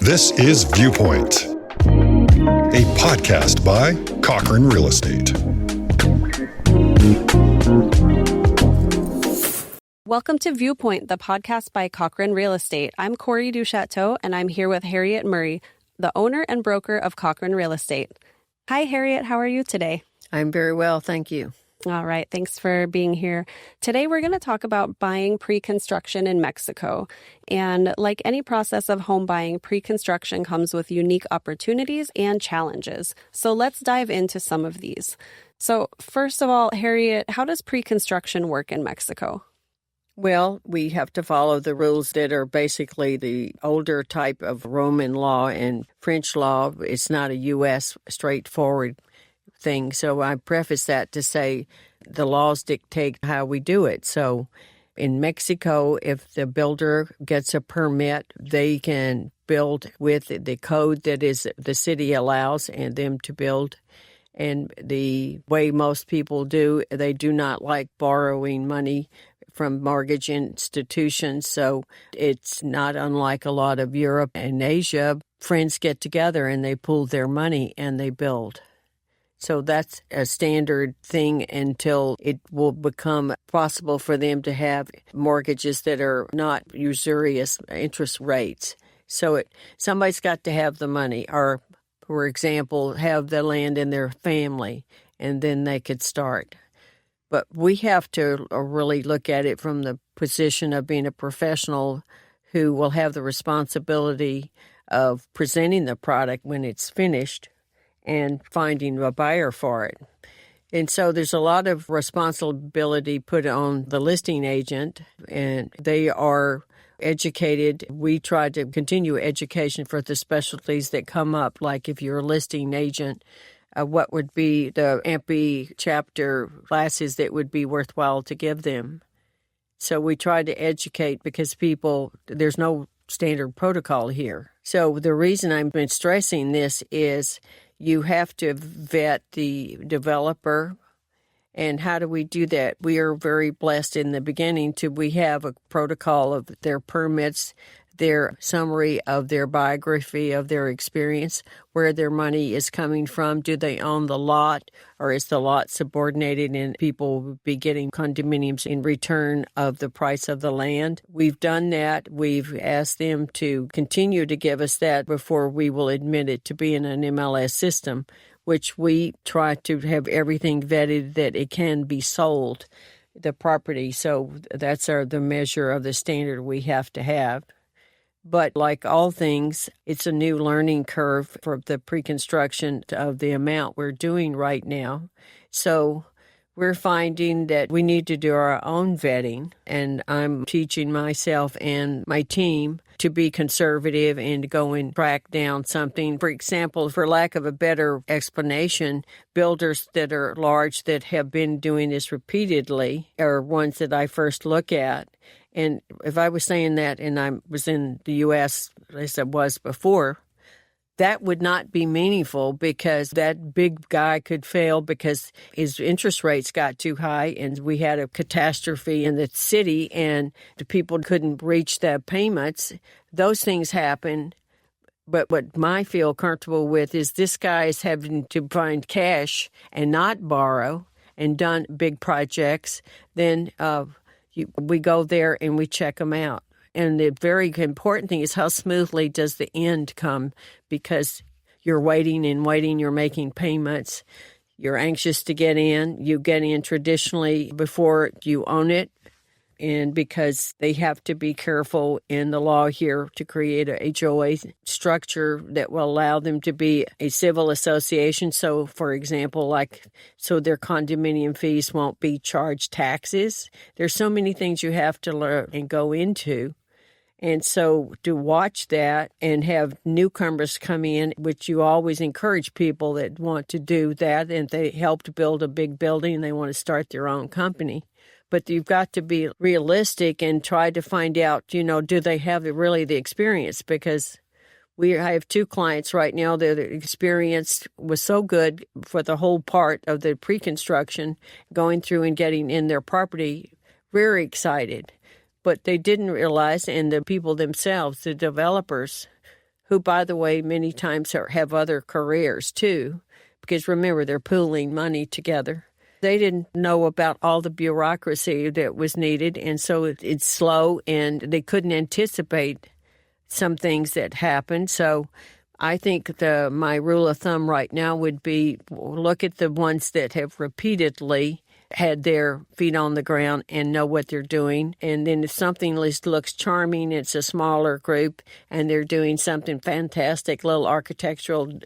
This is Viewpoint, a podcast by Cochrane Real Estate. Welcome to Viewpoint, the podcast by Cochrane Real Estate. I'm Corey Duchateau, and I'm here with Harriet Murray, the owner and broker of Cochrane Real Estate. Hi, Harriet. How are you today? I'm very well, thank you. All right. Thanks for being here. Today, we're going to talk about buying pre-construction in Mexico. And like any process of home buying, pre-construction comes with unique opportunities and challenges. So let's dive into some of these. So first of all, Harriet, how does pre-construction work in Mexico? Well, we have to follow the rules that are basically the older type of Roman law and French law. It's not a U.S. straightforward thing. So I preface that to say the laws dictate how we do it. So in Mexico, if the builder gets a permit, they can build with the code that is the city allows and them to build. And the way most people do, they do not like borrowing money from mortgage institutions. So it's not unlike a lot of Europe and Asia. Friends get together and they pool their money and they build. So that's a standard thing until it will become possible for them to have mortgages that are not usurious interest rates. So somebody's got to have the money or, for example, have the land in their family, and then they could start. But we have to really look at it from the position of being a professional who will have the responsibility of presenting the product when it's finished and finding a buyer for it. And so there's a lot of responsibility put on the listing agent, and they are educated. We try to continue education for the specialties that come up, like if you're a listing agent, what would be the AMPI chapter classes that would be worthwhile to give them. So we try to educate because there's no standard protocol here. So the reason I've been stressing this is you have to vet the developer. And how do we do that? We are very blessed in the beginning we have a protocol of their permits, their summary of their biography of their experience, where their money is coming from. Do they own the lot, or is the lot subordinated and people will be getting condominiums in return of the price of the land? We've done that. We've asked them to continue to give us that before we will admit it to be in an MLS system, which we try to have everything vetted that it can be sold, the property. So that's the measure of the standard we have to have. But like all things, it's a new learning curve for the pre-construction of the amount we're doing right now. So we're finding that we need to do our own vetting, and I'm teaching myself and my team to be conservative and to go and track down something. For example, for lack of a better explanation, builders that are large that have been doing this repeatedly are ones that I first look at. And if I was saying that and I was in the U.S. as I was before, that would not be meaningful because that big guy could fail because his interest rates got too high and we had a catastrophe in the city and the people couldn't reach their payments. Those things happen. But what I feel comfortable with is this guy is having to find cash and not borrow and done big projects. Then we go there and we check them out. And the very important thing is how smoothly does the end come, because you're waiting and waiting, you're making payments, you're anxious to get in. You get in traditionally before you own it, and because they have to be careful in the law here to create a HOA structure that will allow them to be a civil association. So, for example, so their condominium fees won't be charged taxes. There's so many things you have to learn and go into. And so to watch that and have newcomers come in, which you always encourage people that want to do that, and they helped build a big building and they want to start their own company. But you've got to be realistic and try to find out, do they have really the experience? Because I have two clients right now that the experience was so good for the whole part of the pre-construction, going through and getting in their property, very excited. But they didn't realize, and the people themselves, the developers who, by the way, many times have other careers too, because remember, they're pooling money together. They didn't know about all the bureaucracy that was needed, and so it's slow, and they couldn't anticipate some things that happened. So I think my rule of thumb right now would be look at the ones that have repeatedly had their feet on the ground and know what they're doing. And then if something looks charming, it's a smaller group, and they're doing something fantastic, little architectural,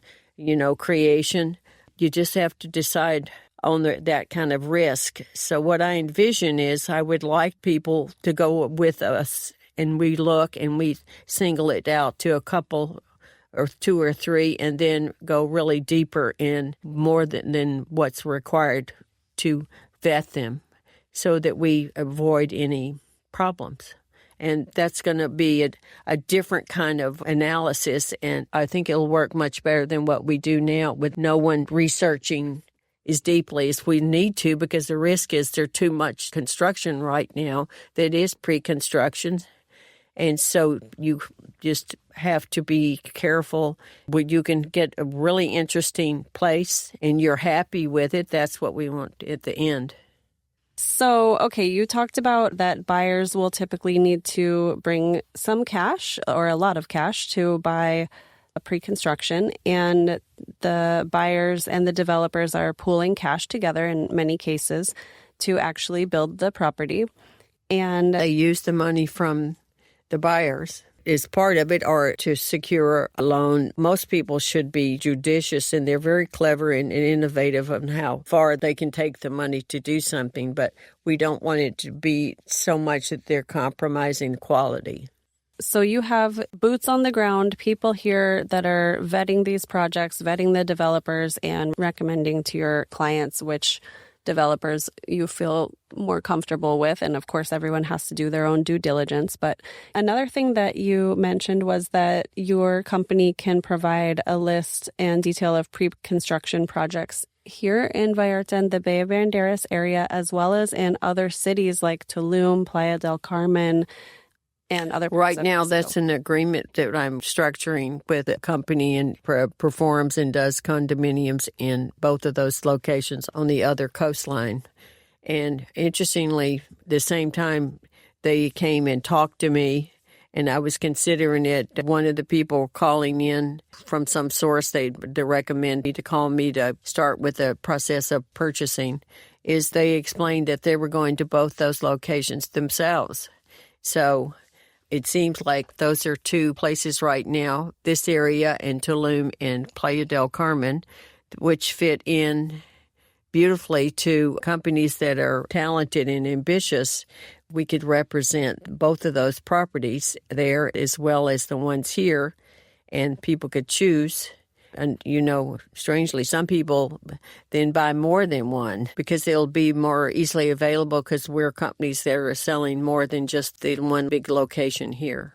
creation. You just have to decide on that kind of risk. So what I envision is I would like people to go with us, and we look and we single it out to a couple or two or three, and then go really deeper in more than what's required to vet them so that we avoid any problems. And that's going to be a different kind of analysis, and I think it'll work much better than what we do now with no one researching as deeply as we need to, because the risk is there's too much construction right now that is pre-construction. And so you just have to be careful. When you can get a really interesting place and you're happy with it, that's what we want at the end. So, okay, you talked about that buyers will typically need to bring some cash or a lot of cash to buy a pre-construction, and the buyers and the developers are pooling cash together in many cases to actually build the property. And they use the money from the buyers is part of it, or to secure a loan. Most people should be judicious, and they're very clever and innovative on how far they can take the money to do something, but we don't want it to be so much that they're compromising quality. So you have boots on the ground, people here that are vetting these projects, vetting the developers, and recommending to your clients which developers you feel more comfortable with. And of course, everyone has to do their own due diligence. But another thing that you mentioned was that your company can provide a list and detail of pre-construction projects here in Vallarta and the Bay of Banderas area, as well as in other cities like Tulum, Playa del Carmen, and other parts right of now, Mexico. that's an agreement that I'm structuring with a company and performs and does condominiums in both of those locations on the other coastline. And interestingly, the same time they came and talked to me, and I was considering it, one of the people calling in from some source they recommend me to call me to start with the process of purchasing, is they explained that they were going to both those locations themselves. So it seems like those are two places right now, this area and Tulum and Playa del Carmen, which fit in beautifully to companies that are talented and ambitious. We could represent both of those properties there as well as the ones here, and people could choose. And, strangely, some people then buy more than one because they'll be more easily available because we're companies that are selling more than just the one big location here.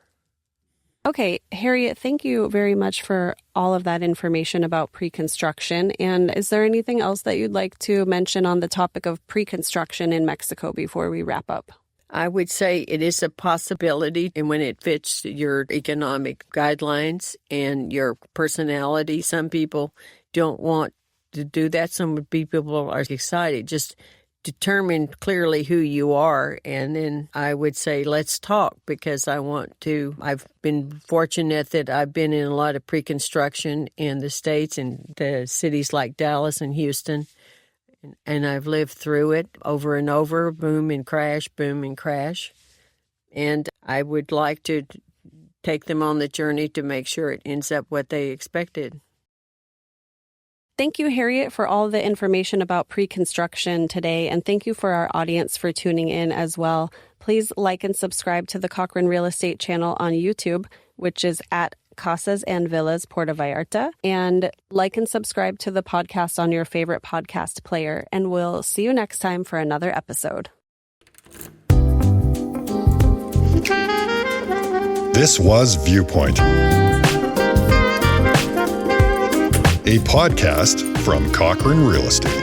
Okay, Harriet, thank you very much for all of that information about pre-construction. And is there anything else that you'd like to mention on the topic of pre-construction in Mexico before we wrap up? I would say it is a possibility, and when it fits your economic guidelines and your personality. Some people don't want to do that. Some people are excited. Just determine clearly who you are, and then I would say let's talk, because I've been fortunate that I've been in a lot of pre-construction in the States and the cities like Dallas and Houston. And I've lived through it over and over, boom and crash, boom and crash. And I would like to take them on the journey to make sure it ends up what they expected. Thank you, Harriet, for all the information about pre-construction today. And thank you for our audience for tuning in as well. Please like and subscribe to the Cochrane Real Estate channel on YouTube, which is at Casas and Villas Puerto Vallarta, and like and subscribe to the podcast on your favorite podcast player, and we'll see you next time for another episode. This was Viewpoint, a podcast from Cochrane Real Estate.